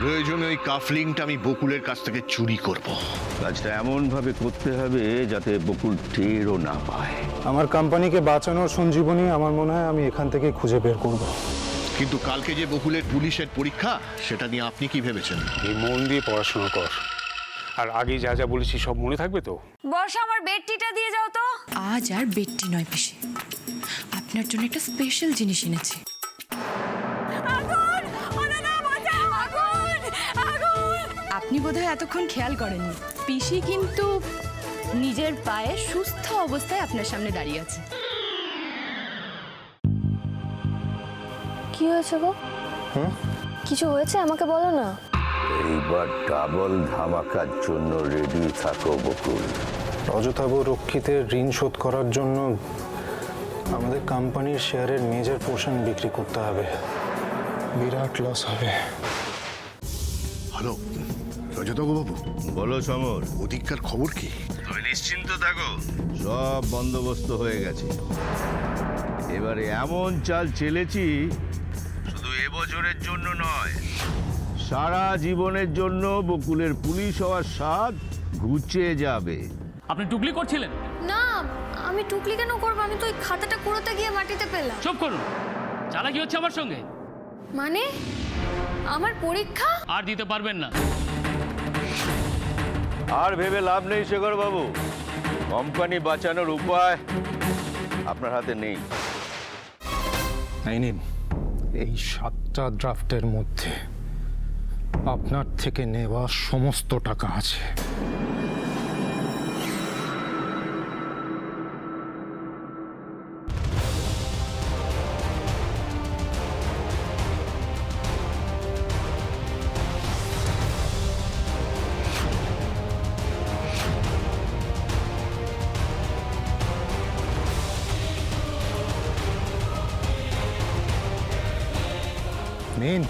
প্রয়োজনে ওই কাফলিংটা আমি বকুলের কাছ থেকে চুরি করব। কাজটা এমন ভাবে করতে হবে যাতে বকুল টেরও না পায়। আমার কোম্পানিকে বাঁচানোর সঞ্জীবনী আমার মনে হয় আমি এখান থেকে খুঁজে বের করব। কিন্তু কালকে যে বকুলের পুলিশের পরীক্ষা, সেটা নিয়ে আপনি কি ভেবেছেন? এই মন দিয়ে পড়াশোনা কর, আর আগে যা যা বলেছি সব মনে থাকবে তো? বর্ষা, আমার বেডটিটা দিয়ে যাও তো। আজ আর বেডটি নয় পিসি, আপনার জন্য একটা স্পেশাল জিনিস এনেছি। আগুন! ওনারা বাঁচাও! আগুন! আগুন! আপনি বোধহয় এতক্ষণ খেয়াল করেননি, পিসি কিন্তু নিজের পায়ে সুস্থ অবস্থায় আপনার সামনে দাঁড়িয়ে আছে। কি হয়েছে গো? কিছু হয়েছে আমাকে বলো না। এইবার ডাবল ধামাকার জন্য রেডি থাকো বকুল। অযথাব রক্ষিতের ঋণ শোধ করার জন্য আমাদের কোম্পানির শেয়ারের মেজর পোর্শন বিক্রি করতে হবে। বিরাট লস হবে। হ্যালো রজতবাবু, বলো সমর। ওদিককার খবর কি? তুমি নিশ্চিন্ত থাকো, সব বন্দোবস্ত হয়ে গেছে। এবারে এমন চাল চেলেছি, শুধু এবছরের জন্য নয়, সারা জীবনের জন্য বকুলের পুলিশ হওয়ার স্বাদ ঘুচে যাবে। আপনি টুকলি করছিলেন? না, আমি টুকলি কেন করবো? আমি তো ওই খাতাটা কুড়োতে গিয়ে মাটিতে পেলাম। চুপ করুন। চালাকি হচ্ছে আমার সঙ্গে। মানে আমার পরীক্ষা আর দিতে পারবেন না। আর ভেবে লাভ নেই শেখর বাবু, কোম্পানি বাঁচানোর উপায় আপনার হাতে নেই। এই নিন, এই 7টা ড্রাফটের মধ্যে আপনার থেকে নেওয়া সমস্ত টাকা আছে। নিন।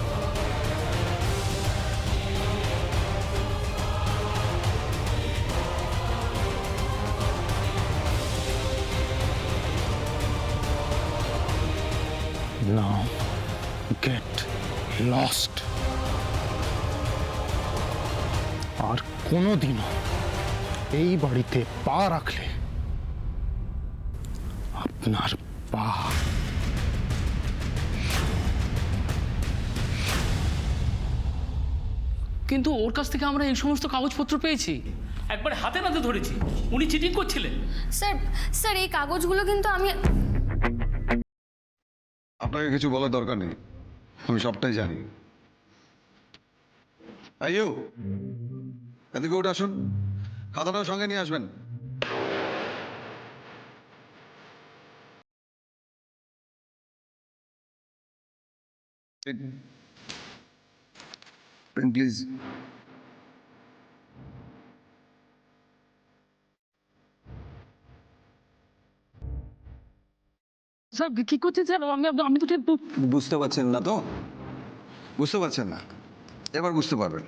Now get lost. আর কোনোদিনও এই বাড়িতে পা রাখলে আপনার পা। কিন্তু ওর কাছ থেকে আমরা এই সমস্ত কাগজপত্র পেয়েছি, একবার হাতে নাতে ধরেছি উনি চিটিং করছিলেন। স্যার, স্যার এই কাগজগুলো কিন্তু আমি। আপনাকে কিছু বলার দরকার নেই, আমি সবটাই জানি। আইও, এদিকে উঠে আসুন, খাতাটাও সঙ্গে নিয়ে আসবেন। Pen please. স্যার কি করছেন স্যার? আমি তো ঠিক বুঝতে পারছেন না তো? বুঝতে পারছেন না? এবার বুঝতে পারবেন।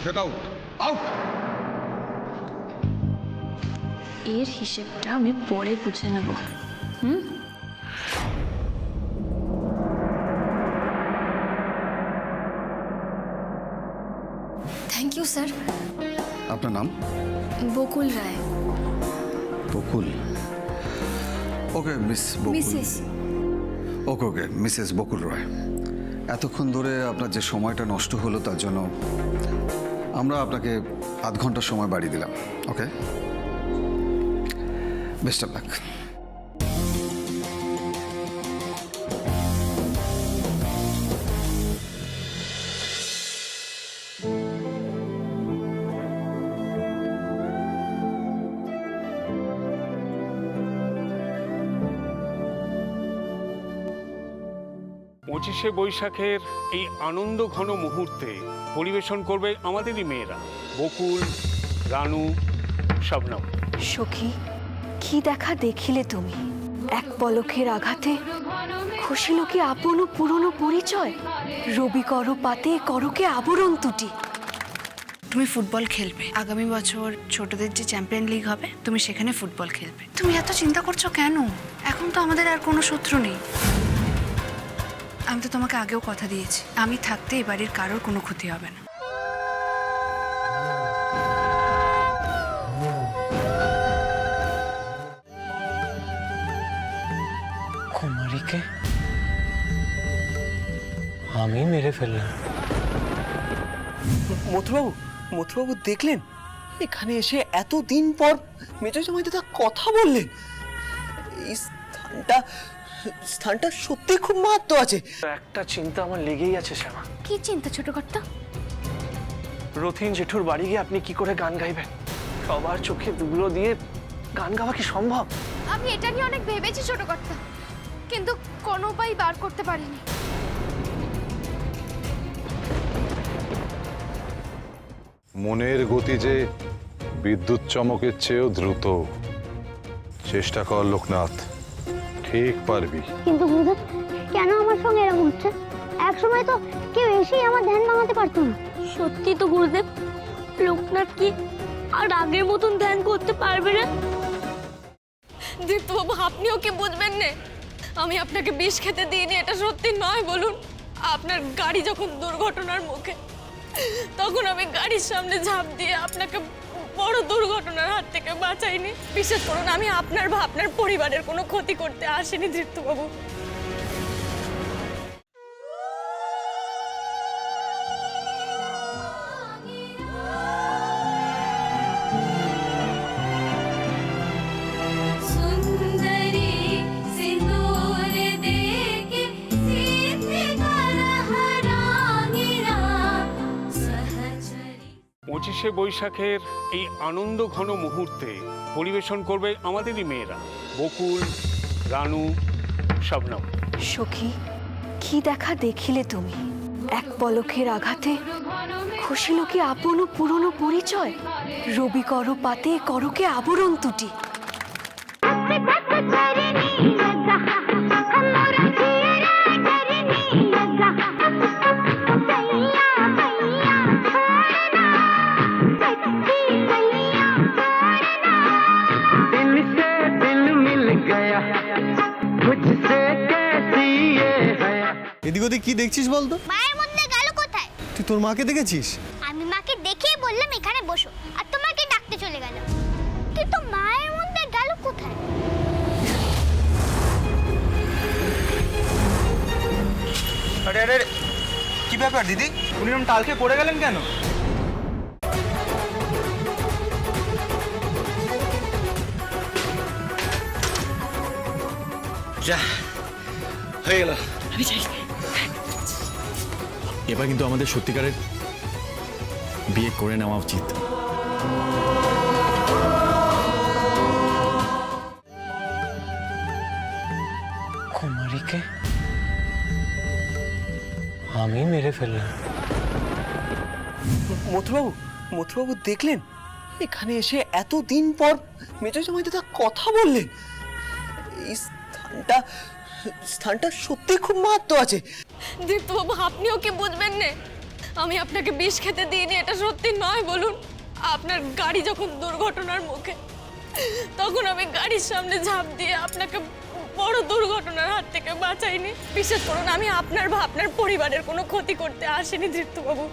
Get out! Out! এর হিসেবটা আমি পরে বুঝে নেব। Thank you sir. আপনার নাম? Bakul Roy. Bakul. Okay miss Bakul. Mrs. Okay okay Mrs Bakul Roy. এতক্ষণ ধরে আপনার যে সময়টা নষ্ট হলো তার জন্য আমরা আপনাকে আধ ঘন্টার সময় বাড়িয়ে দিলাম। ওকে, বেস্ট অফ লাক। 25শে বৈশাখের এই আনন্দ ঘন মুহূর্তে পরিবেশন করবে আমাদেরই মেয়েরা বকুল, রানু, শবনম। সখী কি দেখা দেখিলে তুমি, এক পলকের আঘাতে খুশিল কি আপন পুরনো পরিচয়, রবি কর পাতে করকে আবরণ তুটি। তুমি ফুটবল খেলবে, আগামী বছর ছোটদের যে চ্যাম্পিয়ন লিগ হবে তুমি সেখানে ফুটবল খেলবে। তুমি এত চিন্তা করছো কেন? এখন তো আমাদের আর কোনো শত্রু নেই। আমি তো তোমাকে আগেও কথা দিয়েছি, আমি থাকতে এই বাড়ির কারোর কোনো ক্ষতি হবে না। কুমারীকে আমি মেরে ফেললাম। মথুরবাবু দেখলেন এখানে এসে এতদিন পর মেজর জামাই দাদা কথা বললেন। এই স্থানটা সত্যি খুব মাহাত্ম্য আছে। একটা চিন্তা আমার লেগেই আছে শ্যামা। কি চিন্তা ছোট কর্তা? রথিন জেঠুর বাড়ি গিয়ে আপনি কি করে গান গাইবেন? সবার চোখে দুগুলো দিয়ে গান গাওয়া কি সম্ভব? আমি এটা নিয়ে অনেক ভেবেছি ছোট কর্তা, কিন্তু কোনো উপায় বার করতে পারিনি। মনের গতি যে বিদ্যুৎ চমকের চেয়েও দ্রুত। চেষ্টা কর লোকনাথ, ঠিক পারবি। কিন্তু গুরুদেব, কেন আমার সঙ্গে এরকম হচ্ছে? একসময় তো কেউ এসেই আমার ধ্যান ভাঙাতে পারতো না। সত্যি তো গুরুদেব, লোকনাথ কি আর আগের মতন ধ্যান করতে পারবে না? দীপ্তবাবু, আপনি ওকে বুঝবেন না। আমি আপনাকে বিষ খেতে দিইনি, এটা সত্যি নয় বলুন। আপনার গাড়ি যখন দুর্ঘটনার মুখে, তখন আমি গাড়ির সামনে ঝাঁপ দিয়ে আপনাকে বড় দুর্ঘটনার হাত থেকে বাঁচাইনি। বিশ্বাস করুন, আমি আপনার বা আপনার পরিবারের কোনো ক্ষতি করতে আসিনি দীপ্তবাবু। পঁচিশে বৈশাখের এই আনন্দ ঘন মুহূর্তে পরিবেশন করবে আমাদেরই মেয়েরা বকুল, রানু, শবনম। সখী কি দেখা দেখিলে তুমি, এক পলকের আঘাতে খুশিল কি আপন পুরনো পরিচয়, রবি কর পাতে করকে আবরণ তুটি। এদিক ওদিক কি দেখছিস বলতো? মায়ের মধ্যে গেল কোথায়? তুই তোর মাকে দেখেছিস? আমি মাকে দেখেই বললাম এখানে বসো, আর তোমাকে ডাকতে চলে গেল। কিন্তু মায়ের মধ্যে গেল কোথায়? আরে আরে কি ব্যাপার দিদি, উনি এরকম টালকে পড়ে গেলেন কেন? যা হয়ে গেল। এবার কিন্তু আমাদের সত্যিকারের বিয়ে করে নেওয়া উচিত। কুমারীকে আমি মেরে ফেললাম। মথুরবাবু দেখলেন এখানে এসে এতদিন পর মেজর জামাই দাদা কথা বললেন। এই স্থানটা সত্যি খুব মাহাত্ম্য আছে। দীপ্তবাবু, আপনি ওকে বুঝবেন না। আমি আপনাকে বিষ খেতে দিইনি, এটা সত্যি নয় বলুন। আপনার গাড়ি যখন দুর্ঘটনার মুখে, তখন আমি গাড়ির সামনে ঝাঁপ দিয়ে আপনাকে বড় দুর্ঘটনার হাত থেকে বাঁচাইনি। বিশ্বাস করুন, আমি আপনার বা আপনার পরিবারের কোনো ক্ষতি করতে আসিনি দীপ্তবাবু।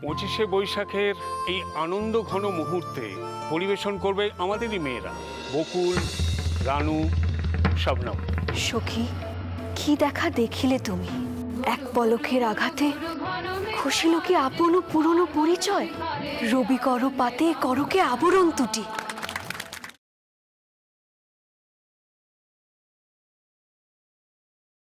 পঁচিশে বৈশাখের এই আনন্দ ঘন মুহূর্তে পরিবেশন করবে আমাদেরই মেয়েরা বকুল, রানু, শবনম। সখী কি দেখা দেখিলে তুমি, এক পলকের আঘাতে খুশিল কি আপন পুরনো পরিচয়, রবি কর পাতে করকে আবরণ তুটি।